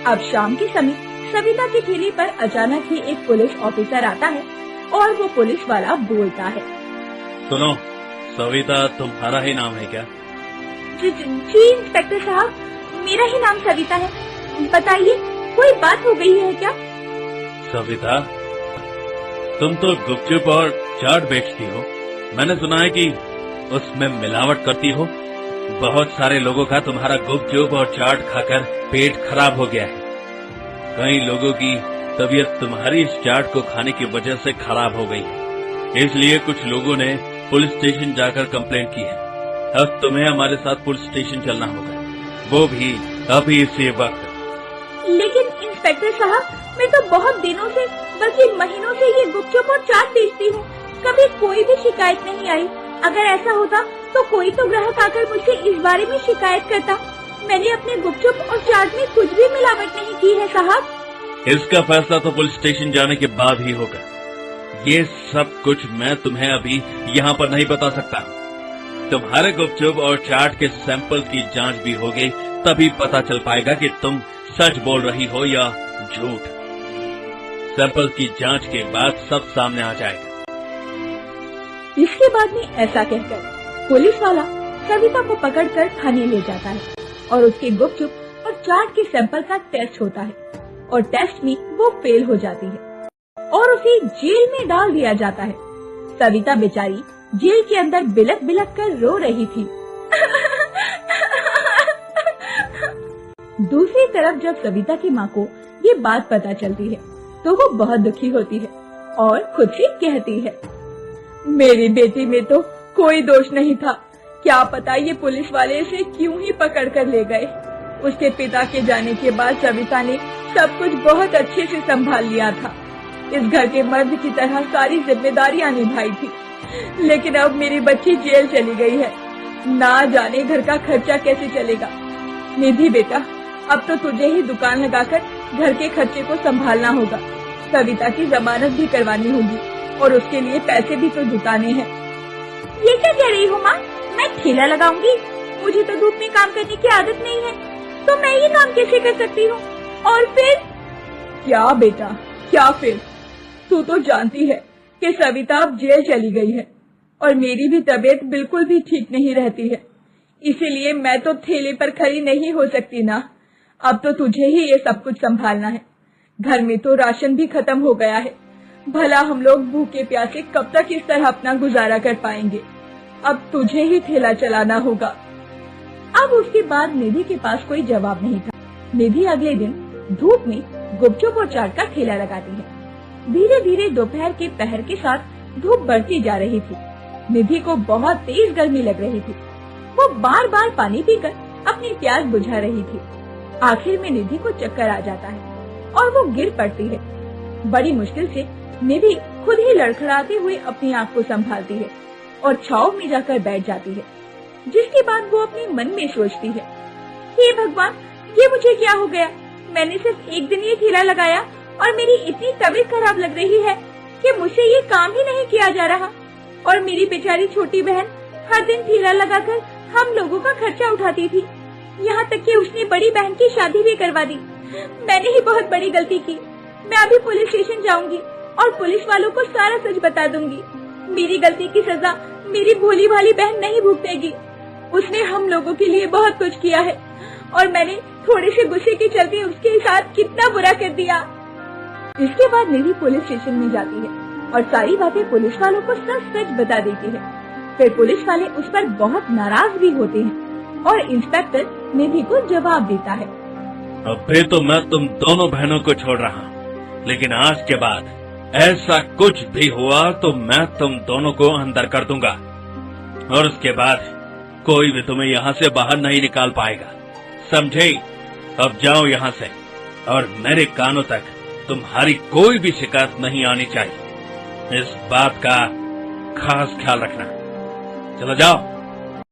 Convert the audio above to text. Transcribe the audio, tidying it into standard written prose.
अब शाम के समय सविता की ठेली पर अचानक ही एक पुलिस ऑफिसर आता है और वो पुलिस वाला बोलता है, सुनो, सविता तुम्हारा ही नाम है क्या? जी इंस्पेक्टर साहब, मेरा ही नाम सविता है। बताइए, कोई बात हो गई है क्या? सविता, तुम तो गुपचुप और चाट बेचती हो। मैंने सुना है कि उसमें मिलावट करती हो। बहुत सारे लोगों का तुम्हारा गुपचुप और चाट खाकर पेट खराब हो गया है। कई लोगों की तबीयत तुम्हारी इस चाट को खाने की वजह से खराब हो गई है। इसलिए कुछ लोगों ने पुलिस स्टेशन जाकर कंप्लेंट की है। अब तुम्हें हमारे साथ पुलिस स्टेशन चलना होगा, वो भी अभी इसी वक्त। लेकिन इंस्पेक्टर साहब, मैं तो बहुत दिनों से बल्कि महीनों से ये गुपचुप और चाट बेचती हूँ। कभी कोई भी शिकायत नहीं आई। अगर ऐसा होता तो कोई तो ग्राहक आकर मुझसे इस बारे में शिकायत करता। मैंने अपने गुपचुप और चाट में कुछ भी मिलावट नहीं की है साहब। इसका फैसला तो पुलिस स्टेशन जाने के बाद ही होगा। ये सब कुछ मैं तुम्हें अभी यहाँ पर नहीं बता सकता। तुम्हारे गुपचुप और चाट के सैंपल की जांच भी होगी, तभी पता चल पाएगा कि तुम सच बोल रही हो या झूठ। सैंपल की जांच के बाद सब सामने आ जाएगा। इसके बाद में ऐसा कहकर पुलिस वाला सविता को पकड़कर थाने ले जाता है और उसके गुपचुप और चाट के सैंपल का टेस्ट होता है और टेस्ट में वो फेल हो जाती है और उसे जेल में डाल दिया जाता है। सविता बेचारी जेल के अंदर बिलक बिलक कर रो रही थी। दूसरी तरफ जब सविता की माँ को ये बात पता चलती है तो वो बहुत दुखी होती है और खुद से कहती है, मेरी बेटी में तो कोई दोष नहीं था। क्या पता ये पुलिस वाले इसे क्यों ही पकड़ कर ले गए। उसके पिता के जाने के बाद सविता ने सब कुछ बहुत अच्छे से संभाल लिया था। इस घर के मर्द की तरह सारी जिम्मेदारियां निभाई थी। लेकिन अब मेरी बच्ची जेल चली गई है। ना जाने घर का खर्चा कैसे चलेगा। निधि बेटा, अब तो तुझे ही दुकान लगाकर घर के खर्चे को संभालना होगा। सविता की जमानत भी करवानी होगी और उसके लिए पैसे भी तो जुटाने हैं। ये क्या कह रही हो माँ? मैं ठेला लगाऊंगी? मुझे तो धूप में काम करने की आदत नहीं है, तो मैं ये काम कैसे कर सकती हूँ? और फिर? क्या बेटा, क्या फिर? तू तो जानती है कि सविता अब जेल चली गई है और मेरी भी तबीयत बिल्कुल भी ठीक नहीं रहती है। इसीलिए मैं तो ठेले पर खड़ी नहीं हो सकती ना। अब तो तुझे ही ये सब कुछ संभालना है। घर में तो राशन भी खत्म हो गया है। भला हम लोग भूखे प्यासे कब तक इस तरह अपना गुजारा कर पाएंगे। अब तुझे ही ठेला चलाना होगा। अब उसके बाद निधि के पास कोई जवाब नहीं था। निधि अगले दिन धूप में गुपचुप और चाट का ठेला लगाती है। धीरे धीरे दोपहर के पहर के साथ धूप बढ़ती जा रही थी। निधि को बहुत तेज गर्मी लग रही थी। वो बार बार पानी पीकर अपनी प्यास बुझा रही थी। आखिर में निधि को चक्कर आ जाता है और वो गिर पड़ती है। बड़ी मुश्किल से निधि खुद ही लड़खड़ाते हुए अपनी आँख को संभालती है और छाव में जाकर बैठ जाती है। जिसके बाद वो अपने मन में सोचती है, हे भगवान, ये मुझे क्या हो गया? मैंने सिर्फ एक दिन ये ठेला लगाया और मेरी इतनी तबीयत खराब लग रही है कि मुझसे ये काम ही नहीं किया जा रहा। और मेरी बेचारी छोटी बहन हर दिन ठेला लगाकर हम लोगों का खर्चा उठाती थी। यहाँ तक कि उसने बड़ी बहन की शादी भी करवा दी। मैंने ही बहुत बड़ी गलती की। मैं अभी पुलिस स्टेशन जाऊंगी और पुलिस वालों को सारा सच बता दूंगी। मेरी गलती की सजा मेरी भोली भाली बहन नहीं भुगतेगी। उसने हम लोगों के लिए बहुत कुछ किया है और मैंने थोड़े से गुस्से के चलते उसके साथ कितना बुरा कर दिया। इसके बाद निधि पुलिस स्टेशन में जाती है और सारी बातें पुलिस वालों को सच सच बता देती है। फिर पुलिस वाले उस पर बहुत नाराज भी होते हैं और इंस्पेक्टर निधि को जवाब देता है, अभी तो मैं तुम दोनों बहनों को छोड़ रहा हूँ, लेकिन आज के बाद ऐसा कुछ भी हुआ तो मैं तुम दोनों को अंदर कर दूंगा और उसके बाद कोई भी तुम्हें यहाँ से बाहर नहीं निकाल पाएगा, समझे? अब जाओ यहाँ से और मेरे कानों तक तुम्हारी कोई भी शिकायत नहीं आनी चाहिए। इस बात का खास ख्याल रखना। चलो जाओ।